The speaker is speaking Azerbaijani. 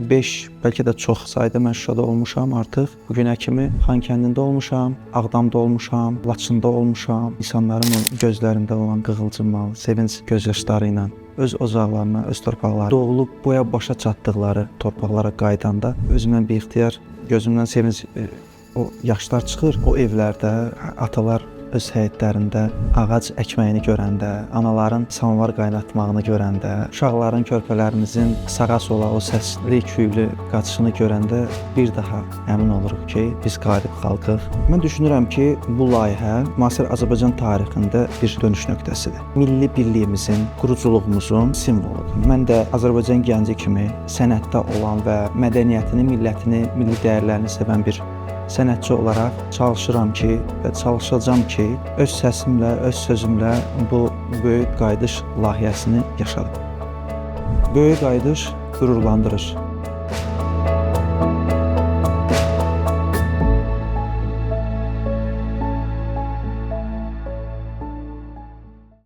5, bəlkə də çox sayda mən Şuşada olmuşam artıq. Bu günə kimi Xankəndində olmuşam, Ağdamda olmuşam, Laçında olmuşam. İnsanların o gözlərində olan qığılcımlar, sevinç göz yaşları ilə öz ocaqlarına, öz torpaqlarına doğulub boya-başa çatdıqları torpaqlara qayıdanda özümdən bir ixtiyar gözümdən sevinç o yaşlar çıxır. O evlərdə atalar öz həyətlərində ağac əkməyini görəndə, anaların samovar qaynatmağını görəndə, uşaqların, körpələrimizin sağa-sola o səsli, küylü qaçışını görəndə bir daha əmin oluruq ki, biz qalib xalqıq. Mən düşünürəm ki, bu layihə müasir Azərbaycan tarixində bir dönüş nöqtəsidir. Milli birliyimizin, quruculuğumuzun simvoludur. Mən də Azərbaycan gənci kimi sənətdə olan və mədəniyyətini, millətini, milli dəyərlərini sevən bir sənətçi olaraq çalışıram ki və çalışacağam ki, öz səsimlə, öz sözümlə bu böyük qayıdış layihəsini yaşadım. Böyük qayıdış qürurlandırır.